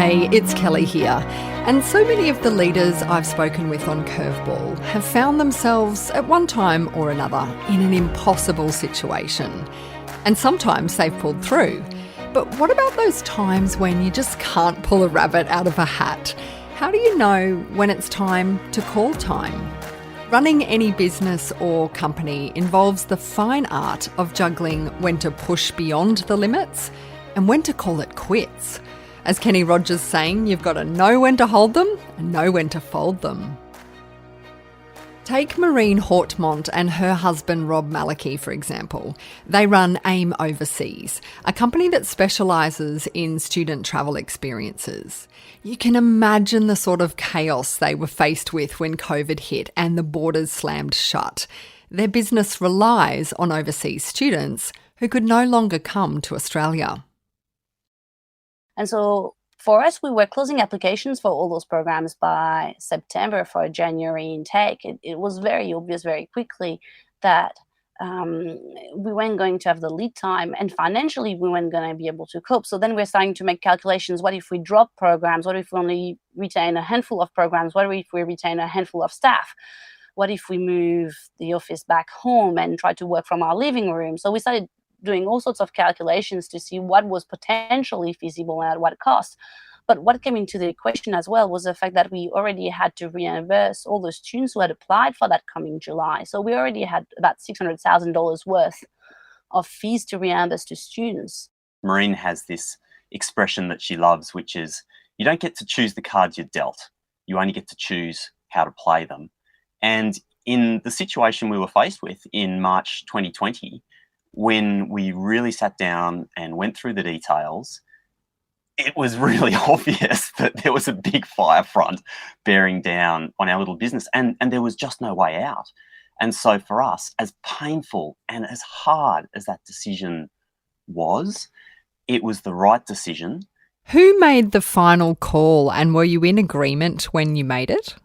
Hey, it's Kellie here. And so many of the leaders I've spoken with on Curveball have found themselves at one time or another in an impossible situation. And sometimes they've pulled through. But what about those times when you just can't pull a rabbit out of a hat? How do you know when it's time to call time? Running any business or company involves the fine art of juggling when to push beyond the limits and when to call it quits. As Kenny Rogers saying, you've got to know when to hold them and know when to fold them. Take Maureen Hortmont and her husband Rob Malachi, for example. They run AIM Overseas, a company that specialises in student travel experiences. You can imagine the sort of chaos they were faced with when COVID hit and the borders slammed shut. Their business relies on overseas students who could no longer come to Australia. And so for us, we were closing applications for all those programs by September for a January intake. It was very obvious very quickly that we weren't going to have the lead time, and financially we weren't going to be able to cope. So then we're starting to make calculations. What if we drop programs? What if we only retain a handful of programs? What if we retain a handful of staff? What if we move the office back home and try to work from our living room? So we started doing all sorts of calculations to see what was potentially feasible and at what cost. But what came into the equation as well was the fact that we already had to reimburse all the students who had applied for that coming July. So we already had about $600,000 worth of fees to reimburse to students. Maureen has this expression that she loves, which is, you don't get to choose the cards you're dealt. You only get to choose how to play them. And in the situation we were faced with in March 2020, when we really sat down and went through the details, it was really obvious that there was a big fire front bearing down on our little business, and there was just no way out. And so for us, as painful and as hard as that decision was, it was the right decision. Who made the final call, and were you in agreement when you made it?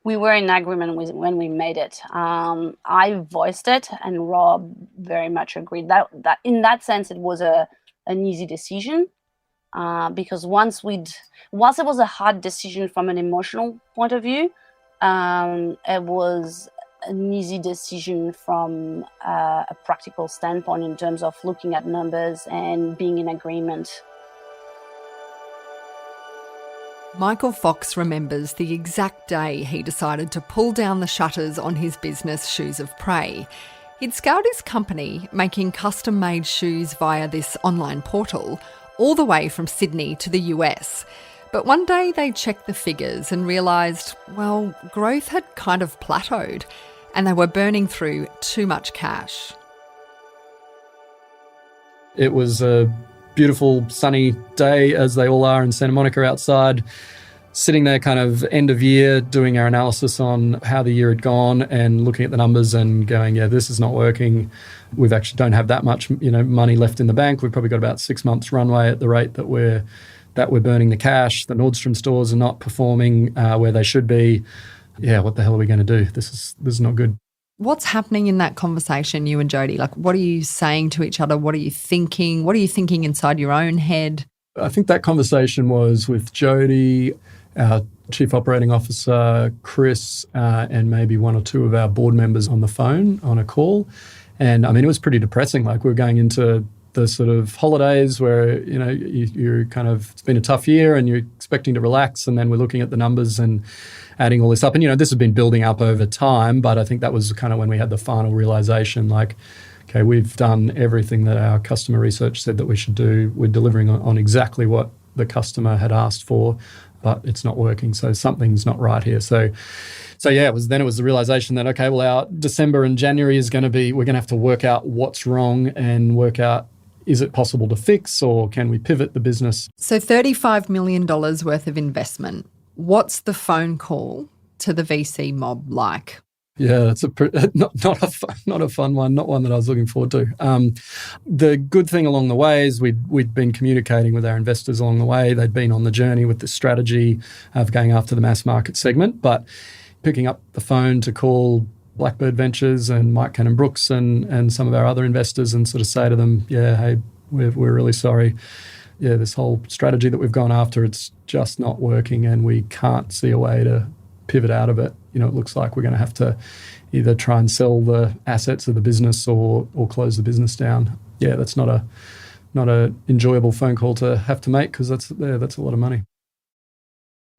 We were in agreement when we made it. I voiced it, and Rob very much agreed. That in that sense, it was an easy decision because whilst it was a hard decision from an emotional point of view, it was an easy decision from a practical standpoint in terms of looking at numbers and being in agreement. Michael Fox remembers the exact day he decided to pull down the shutters on his business Shoes of Prey. He'd scaled his company, making custom-made shoes via this online portal, all the way from Sydney to the US. But one day they checked the figures and realised, well, growth had kind of plateaued and they were burning through too much cash. It was a beautiful sunny day, as they all are in Santa Monica outside, sitting there kind of end of year doing our analysis on how the year had gone and looking at the numbers and going, yeah, this is not working. We've actually don't have that much money left in the bank. We've probably got about 6 months runway at the rate that we're burning the cash. The Nordstrom stores are not performing where they should be. Yeah, what the hell are we going to do? This is not good. What's happening in that conversation, you and Jody? Like, what are you saying to each other? What are you thinking? What are you thinking inside your own head? I think that conversation was with Jody, our Chief Operating Officer, Chris, and maybe one or two of our board members on the phone on a call. And I mean, it was pretty depressing. Like, we were going into the sort of holidays where, you're kind of, it's been a tough year and you're expecting to relax. And then we're looking at the numbers and adding all this up. And, this has been building up over time, but I think that was kind of when we had the final realization, like, okay, we've done everything that our customer research said that we should do. We're delivering on exactly what the customer had asked for, but it's not working. So something's not right here. So yeah, it was the realization that, okay, well, our December and January is going to be, we're going to have to work out what's wrong and work out, is it possible to fix or can we pivot the business? So $35 million worth of investment. What's the phone call to the VC mob like? Yeah, it's not a fun one, not one that I was looking forward to. The good thing along the way is we'd been communicating with our investors along the way. They'd been on the journey with the strategy of going after the mass market segment, but picking up the phone to call Blackbird Ventures and Mike Cannon Brooks and some of our other investors and sort of say to them, yeah, hey, we're really sorry. this whole strategy that we've gone after, it's just not working and we can't see a way to pivot out of it. It looks like we're going to have to either try and sell the assets of the business or close the business down. Yeah, that's not a enjoyable phone call to have to make, because that's a lot of money.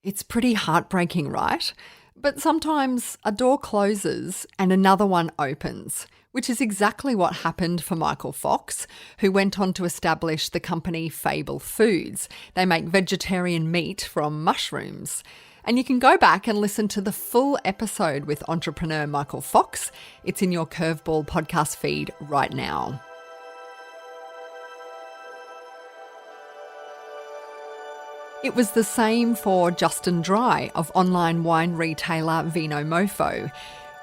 It's pretty heartbreaking, right? But sometimes a door closes and another one opens, which is exactly what happened for Michael Fox, who went on to establish the company Fable Foods. They make vegetarian meat from mushrooms. And you can go back and listen to the full episode with entrepreneur Michael Fox. It's in your Curveball podcast feed right now. It was the same for Justin Dry of online wine retailer Vino Mofo.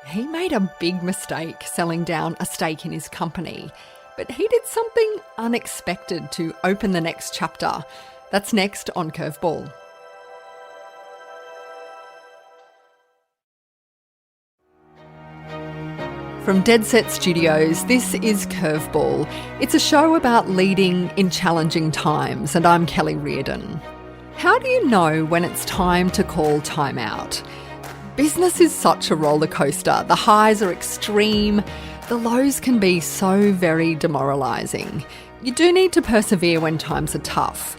He made a big mistake selling down a stake in his company, but he did something unexpected to open the next chapter. That's next on Curveball. From Dead Set Studios, this is Curveball. It's a show about leading in challenging times, and I'm Kellie Riordan. How do you know when it's time to call time out? Business is such a roller coaster. The highs are extreme. The lows can be so very demoralising. You do need to persevere when times are tough.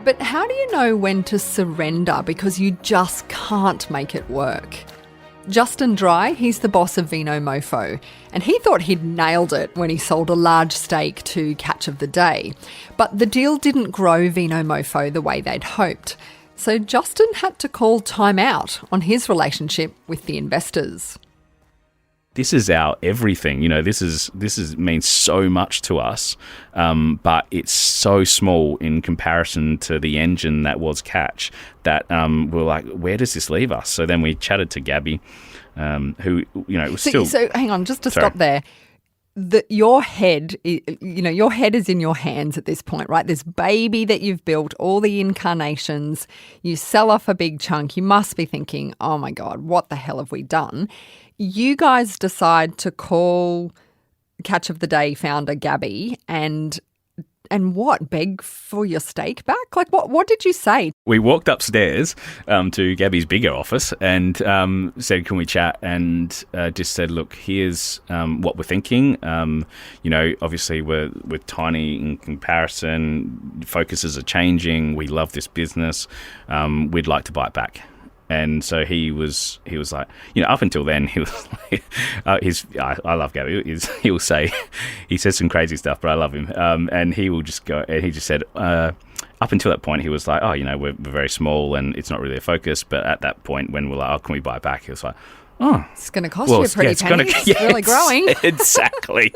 But how do you know when to surrender because you just can't make it work? Justin Dry, he's the boss of Vino Mofo, and he thought he'd nailed it when he sold a large stake to Catch of the Day. But the deal didn't grow Vino Mofo the way they'd hoped. So Justin had to call time out on his relationship with the investors. This is our everything, this means so much to us, but it's so small in comparison to the engine that was Catch that we're like, where does this leave us? So then we chatted to Gabby, who, was still... So hang on, just to stop there. Your head is in your hands at this point, right? This baby that you've built, all the incarnations, you sell off a big chunk. You must be thinking, oh my God, what the hell have we done? You guys decide to call Catch of the Day founder Gabby and what, beg for your stake back? Like, what did you say? We walked upstairs to Gabby's bigger office and said, can we chat? And just said, look, here's what we're thinking. Obviously we're tiny in comparison. Focuses are changing. We love this business. We'd like to buy it back. And so he was like, up until then, he was like, I love Gabby. He'll say, he says some crazy stuff, but I love him. And he will just go, and he just said, up until that point, he was like, we're very small and it's not really a focus. But at that point, when we're like, oh, can we buy it back? He was like, oh, it's going to cost you a pretty penny. It's really growing. Exactly.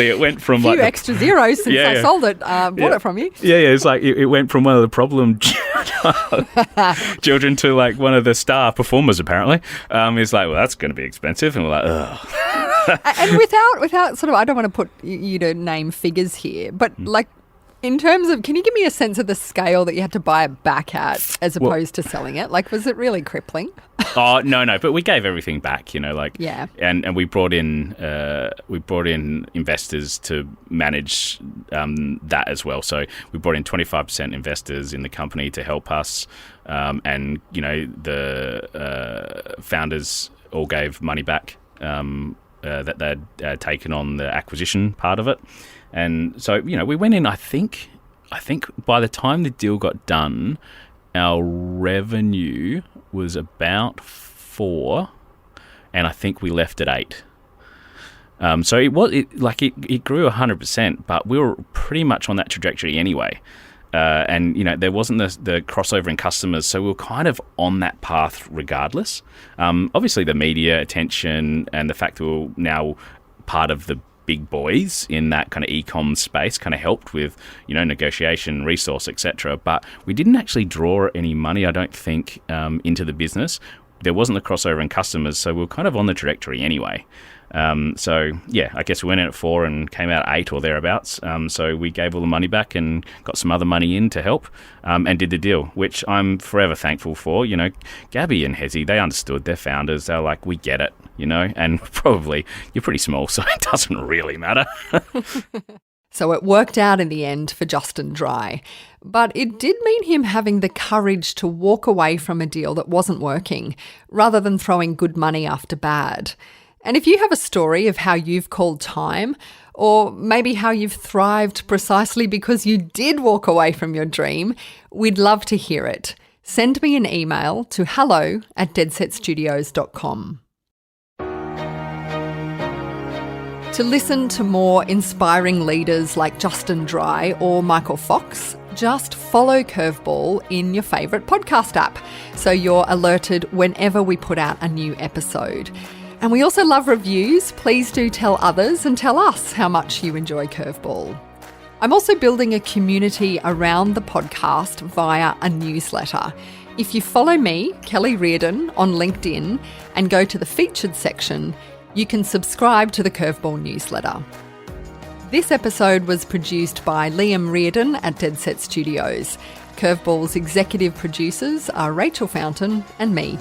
It went from a few extra zeros since I sold it, bought it from you. Yeah. It's like it went from one of the problem children to like one of the star performers. Apparently, it's like, well, that's going to be expensive, and we're like, ugh. And without sort of, I don't want to put you to name figures here, but like. In terms of, can you give me a sense of the scale that you had to buy it back at as opposed to selling it? Like, was it really crippling? Oh, no, but we gave everything back, Yeah. And we brought in investors to manage that as well. So we brought in 25% investors in the company to help us. And, the founders all gave money back that they'd taken on the acquisition part of it. And so, we went in, I think by the time the deal got done, our revenue was about 4, and I think we left at 8. So it grew 100%, but we were pretty much on that trajectory anyway. And, there wasn't the crossover in customers, so we were kind of on that path regardless. Obviously, the media attention and the fact that we were now part of the big boys in that kind of e-com space kind of helped with, negotiation, resource, etc. But we didn't actually draw any money, I don't think, into the business. There wasn't the crossover in customers, so we were kind of on the trajectory anyway. I guess we went in at 4 and came out at 8 or thereabouts. So we gave all the money back and got some other money in to help and did the deal, which I'm forever thankful for. Gabby and Hezi, they understood, they're founders. They're like, we get it, and probably you're pretty small, so it doesn't really matter. So it worked out in the end for Justin Dry. But it did mean him having the courage to walk away from a deal that wasn't working, rather than throwing good money after bad. And if you have a story of how you've called time, or maybe how you've thrived precisely because you did walk away from your dream, we'd love to hear it. Send me an email to hello@deadsetstudios.com. To listen to more inspiring leaders like Justin Dry or Michael Fox, just follow Curveball in your favourite podcast app so you're alerted whenever we put out a new episode. And we also love reviews. Please do tell others and tell us how much you enjoy Curveball. I'm also building a community around the podcast via a newsletter. If you follow me, Kellie Riordan, on LinkedIn and go to the featured section, you can subscribe to the Curveball newsletter. This episode was produced by Liam Riordan at Dead Set Studios. Curveball's executive producers are Rachel Fountain and me,